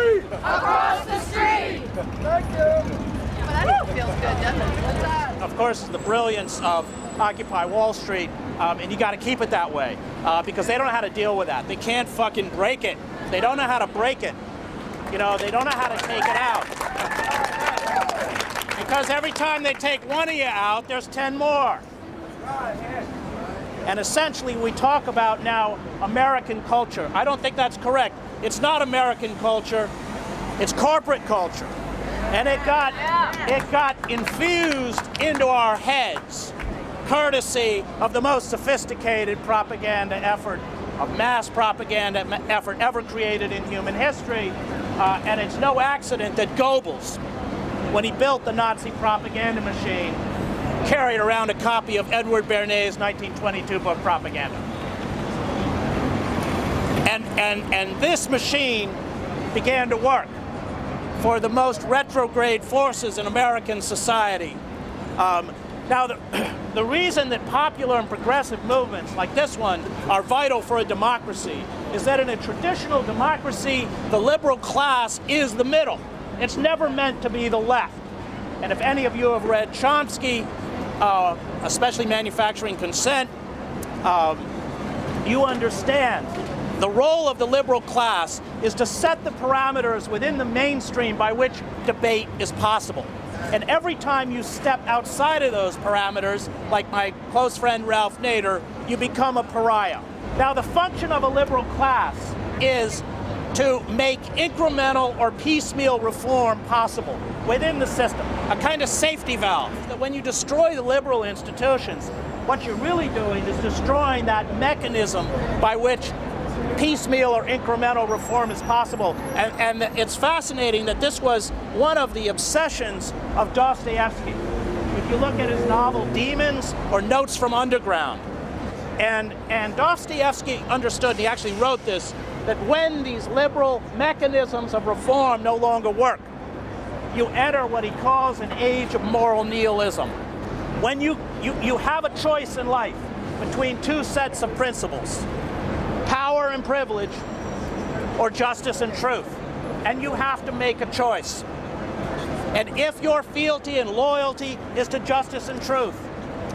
street! Across the street! Thank you! Yeah, well, that feels good, doesn't it? Of course, the brilliance of Occupy Wall Street, and you got to keep it that way, because they don't know how to deal with that. They can't fucking break it. They don't know how to break it. You know, they don't know how to take it out. Because every time they take one of you out, there's 10 more. And essentially, we talk about now American culture. I don't think that's correct. It's not American culture. It's corporate culture. And it got infused into our heads, courtesy of the most sophisticated propaganda effort, of mass propaganda effort ever created in human history. And it's no accident that Goebbels, when he built the Nazi propaganda machine, carried around a copy of Edward Bernays' 1922 book, Propaganda. And this machine began to work for the most retrograde forces in American society. Now, the reason that popular and progressive movements like this one are vital for a democracy is that in a traditional democracy, the liberal class is the middle. It's never meant to be the left. And if any of you have read Chomsky, especially Manufacturing Consent, you understand the role of the liberal class is to set the parameters within the mainstream by which debate is possible. And every time you step outside of those parameters, like my close friend Ralph Nader, you become a pariah. Now, the function of a liberal class is to make incremental or piecemeal reform possible within the system, a kind of safety valve. That when you destroy the liberal institutions, what you're really doing is destroying that mechanism by which piecemeal or incremental reform is possible. And it's fascinating that this was one of the obsessions of Dostoevsky. If you look at his novel Demons or Notes from Underground, and Dostoevsky understood, and he actually wrote this, that when these liberal mechanisms of reform no longer work, you enter what he calls an age of moral nihilism. When you have a choice in life between two sets of principles, power and privilege, or justice and truth, and you have to make a choice. And if your fealty and loyalty is to justice and truth,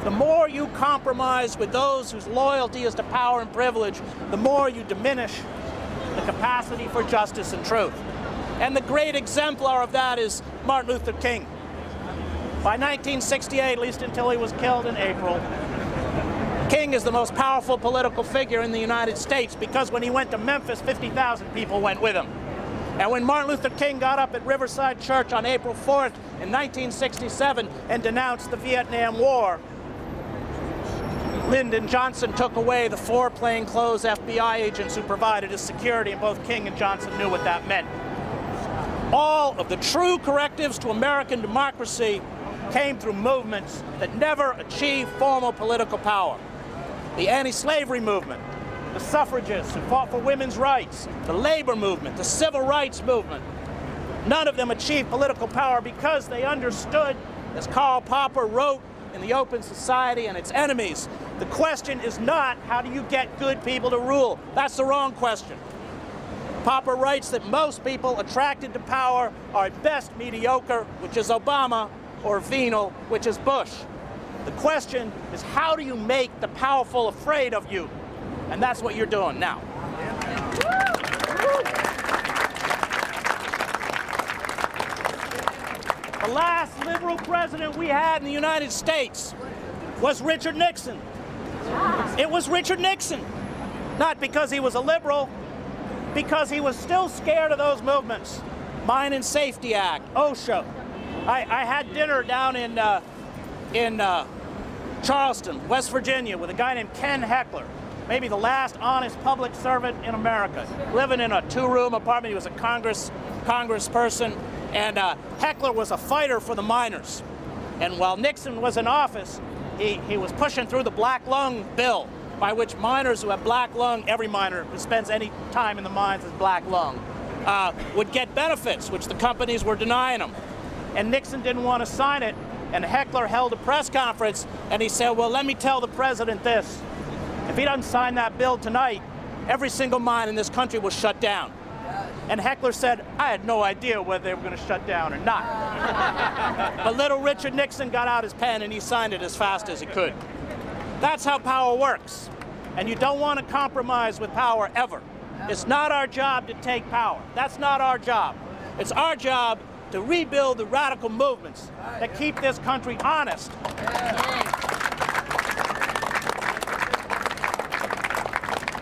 the more you compromise with those whose loyalty is to power and privilege, the more you diminish the capacity for justice and truth. And the great exemplar of that is Martin Luther King. By 1968, at least until he was killed in April, King is the most powerful political figure in the United States because when he went to Memphis, 50,000 people went with him. And when Martin Luther King got up at Riverside Church on April 4th in 1967 and denounced the Vietnam War, Lyndon Johnson took away the 4 plainclothes FBI agents who provided his security, and both King and Johnson knew what that meant. All of the true correctives to American democracy came through movements that never achieved formal political power. The anti-slavery movement, the suffragists who fought for women's rights, the labor movement, the civil rights movement. None of them achieved political power because they understood, as Karl Popper wrote in The Open Society and Its Enemies, the question is not how do you get good people to rule. That's the wrong question. Popper writes that most people attracted to power are at best mediocre, which is Obama, or venal, which is Bush. The question is how do you make the powerful afraid of you? And that's what you're doing now. The last liberal president we had in the United States was Richard Nixon. It was Richard Nixon. Not because he was a liberal, because he was still scared of those movements. Mine and Safety Act, OSHA. I had dinner down in Charleston, West Virginia, with a guy named Ken Heckler, maybe the last honest public servant in America, living in a 2-room apartment. He was a congressperson, and Heckler was a fighter for the miners. And while Nixon was in office, he was pushing through the black lung bill, by which miners who have black lung, every miner who spends any time in the mines has black lung, would get benefits, which the companies were denying them. And Nixon didn't want to sign it, and Heckler held a press conference, and he said, well, let me tell the president this. If he doesn't sign that bill tonight, every single mine in this country will shut down. And Heckler said, I had no idea whether they were going to shut down or not. But little Richard Nixon got out his pen and he signed it as fast as he could. That's how power works. And you don't want to compromise with power ever. It's not our job to take power. That's not our job. It's our job to rebuild the radical movements that keep this country honest.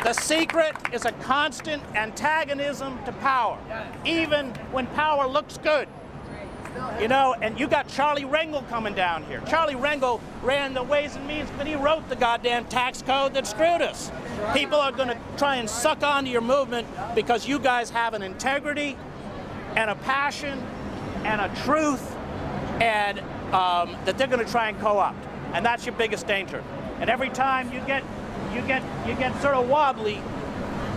The secret is a constant antagonism to power, even when power looks good. You know, and you got Charlie Rangel coming down here. Charlie Rangel ran the Ways and Means, but he wrote the goddamn tax code that screwed us. People are going to try and suck onto your movement because you guys have an integrity and a passion and a truth and that they're going to try and co-opt. And that's your biggest danger. And every time you get sort of wobbly,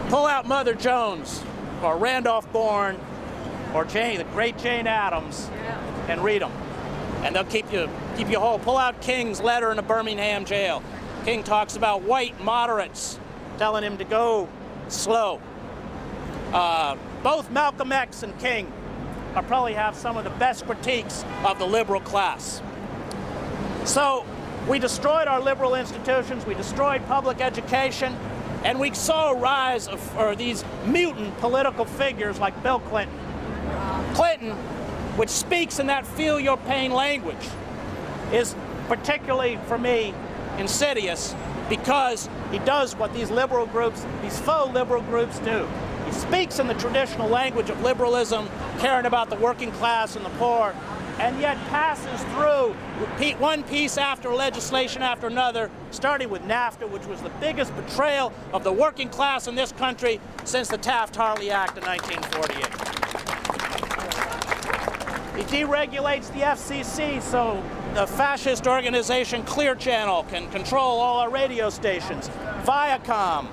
pull out Mother Jones or Randolph Bourne or the great Jane Addams and read them. And they'll keep you whole. Pull out King's letter in a Birmingham jail. King talks about white moderates telling him to go slow. Both Malcolm X and King probably have some of the best critiques of the liberal class. So we destroyed our liberal institutions, we destroyed public education, and we saw a rise of these mutant political figures like Bill Clinton. Clinton, which speaks in that feel your pain language, is particularly, for me, insidious because he does what these liberal groups, these faux liberal groups do. He speaks in the traditional language of liberalism, caring about the working class and the poor, and yet passes through one piece after legislation after another, starting with NAFTA, which was the biggest betrayal of the working class in this country since the Taft-Hartley Act of 1948. He deregulates the FCC so the fascist organization Clear Channel can control all our radio stations. Viacom,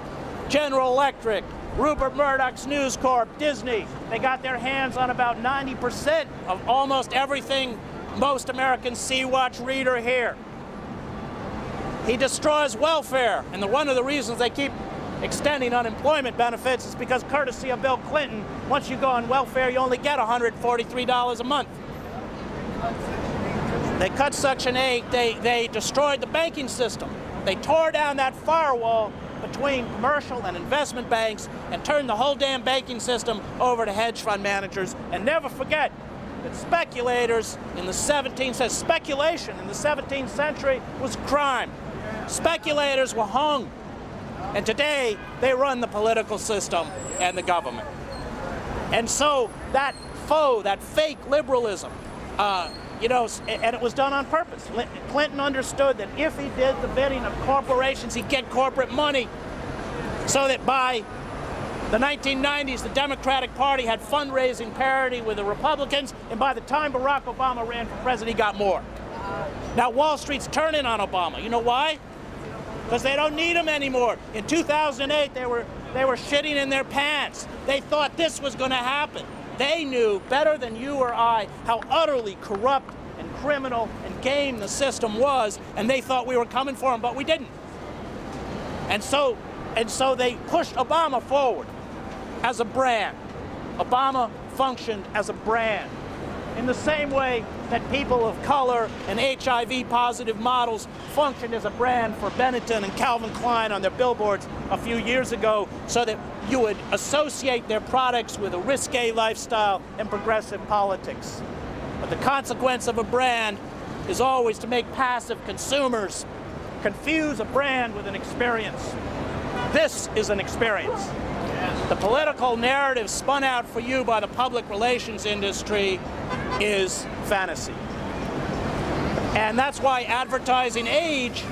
General Electric, Rupert Murdoch's News Corp, Disney, they got their hands on about 90% of almost everything most Americans see, watch, read, or hear. He destroys welfare, and one of the reasons they keep extending unemployment benefits is because, courtesy of Bill Clinton, once you go on welfare, you only get $143 a month. They cut Section 8, they destroyed the banking system. They tore down that firewall between commercial and investment banks and turned the whole damn banking system over to hedge fund managers. And never forget that speculators in the 17th century, speculation in the 17th century was crime. Speculators were hung. And today, they run the political system and the government. And so that fake liberalism, you know, and it was done on purpose. Clinton understood that if he did the bidding of corporations, he'd get corporate money, so that by the 1990s, the Democratic Party had fundraising parity with the Republicans, and by the time Barack Obama ran for president, he got more. Now, Wall Street's turning on Obama. You know why? Because they don't need him anymore. In 2008, they were shitting in their pants. They thought this was going to happen. They knew better than you or I how utterly corrupt and criminal and game the system was, and they thought we were coming for them, but we didn't. And so they pushed Obama forward as a brand. Obama functioned as a brand. In the same way that people of color and HIV-positive models functioned as a brand for Benetton and Calvin Klein on their billboards a few years ago, so that you would associate their products with a risque lifestyle and progressive politics. But the consequence of a brand is always to make passive consumers confuse a brand with an experience. This is an experience. The political narrative spun out for you by the public relations industry is fantasy. And that's why Advertising Age,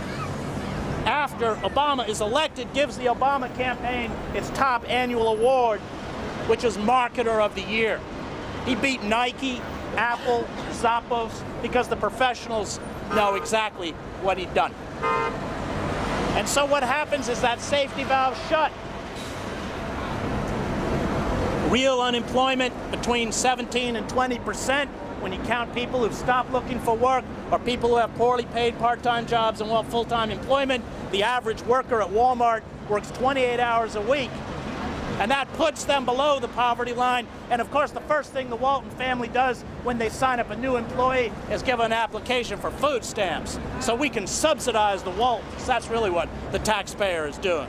after Obama is elected, gives the Obama campaign its top annual award, which is Marketer of the Year. He beat Nike, Apple, Zappos, because the professionals know exactly what he'd done. And so what happens is that safety valve shut. Real unemployment between 17 and 20% when you count people who've stopped looking for work or people who have poorly paid part-time jobs and want full-time employment. The average worker at Walmart works 28 hours a week. And that puts them below the poverty line. And of course, the first thing the Walton family does when they sign up a new employee is give an application for food stamps so we can subsidize the Waltons. That's really what the taxpayer is doing.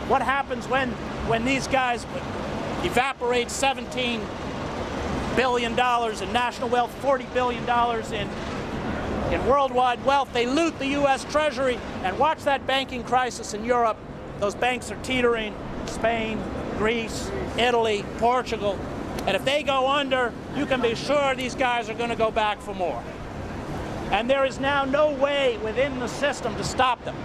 What happens when these guys evaporate $17 billion in national wealth, $40 billion in worldwide wealth? They loot the U.S. Treasury, and watch that banking crisis in Europe. Those banks are teetering. Spain, Greece, Italy, Portugal. And if they go under, you can be sure these guys are going to go back for more. And there is now no way within the system to stop them.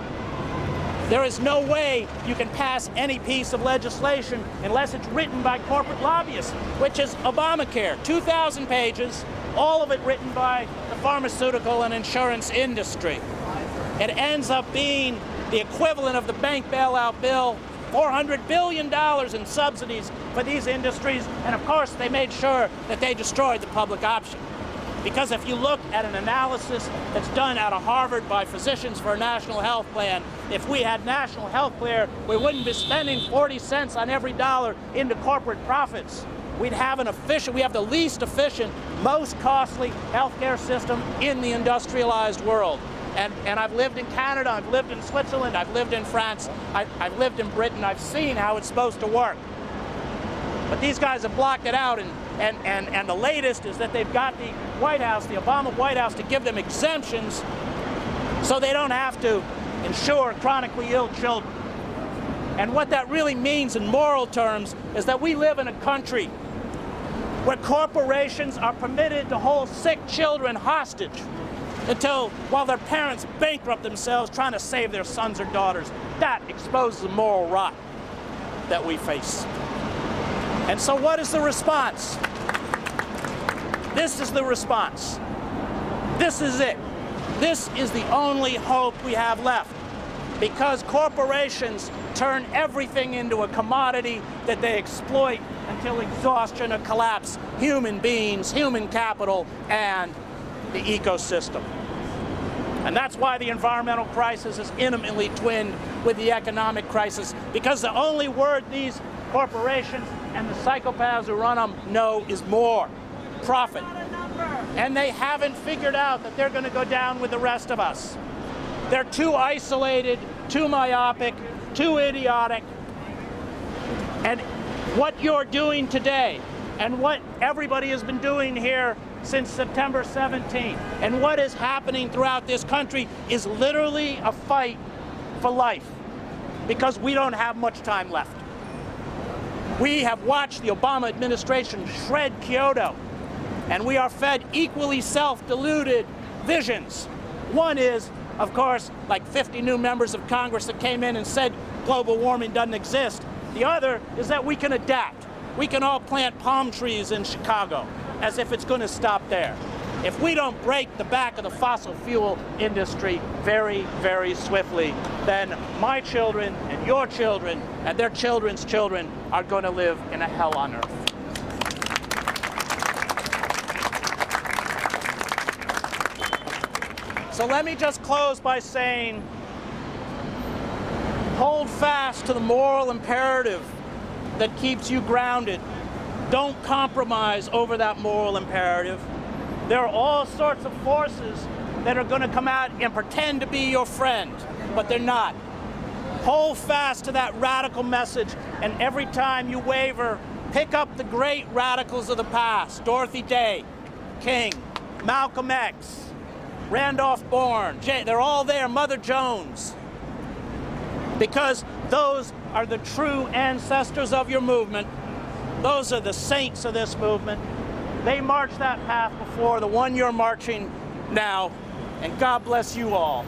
There is no way you can pass any piece of legislation unless it's written by corporate lobbyists, which is Obamacare, 2,000 pages, all of it written by the pharmaceutical and insurance industry. It ends up being the equivalent of the bank bailout bill, $400 billion in subsidies for these industries, and of course they made sure that they destroyed the public option. Because if you look at an analysis that's done out of Harvard by Physicians for a National Health Plan, if we had national health care, we wouldn't be spending 40 cents on every dollar into corporate profits. We have the least efficient, most costly healthcare system in the industrialized world. And I've lived in Canada, I've lived in Switzerland, I've lived in France, I've lived in Britain, I've seen how it's supposed to work. But these guys have blocked it out, and the latest is that they've got the White House, the Obama White House, to give them exemptions so they don't have to insure chronically ill children. And what that really means in moral terms is that we live in a country where corporations are permitted to hold sick children hostage while their parents bankrupt themselves trying to save their sons or daughters. That exposes the moral rot that we face. And so what is the response? This is the response. This is it. This is the only hope we have left, because corporations turn everything into a commodity that they exploit until exhaustion or collapse human beings, human capital, and the ecosystem. And that's why the environmental crisis is intimately twinned with the economic crisis, because the only word these corporations and the psychopaths who run them know is more profit. And they haven't figured out that they're going to go down with the rest of us. They're too isolated, too myopic, too idiotic. And what you're doing today, and what everybody has been doing here since September 17th, and what is happening throughout this country, is literally a fight for life, because we don't have much time left. We have watched the Obama administration shred Kyoto, and we are fed equally self-deluded visions. One is, of course, like 50 new members of Congress that came in and said global warming doesn't exist. The other is that we can adapt. We can all plant palm trees in Chicago, as if it's going to stop there. If we don't break the back of the fossil fuel industry very, very swiftly, then my children and your children and their children's children are going to live in a hell on earth. So let me just close by saying, hold fast to the moral imperative that keeps you grounded. Don't compromise over that moral imperative. There are all sorts of forces that are going to come out and pretend to be your friend, but they're not. Hold fast to that radical message, and every time you waver, pick up the great radicals of the past: Dorothy Day, King, Malcolm X, Randolph Bourne, they're all there, Mother Jones, because those are the true ancestors of your movement. Those are the saints of this movement. They marched that path before, the one you're marching now, and God bless you all.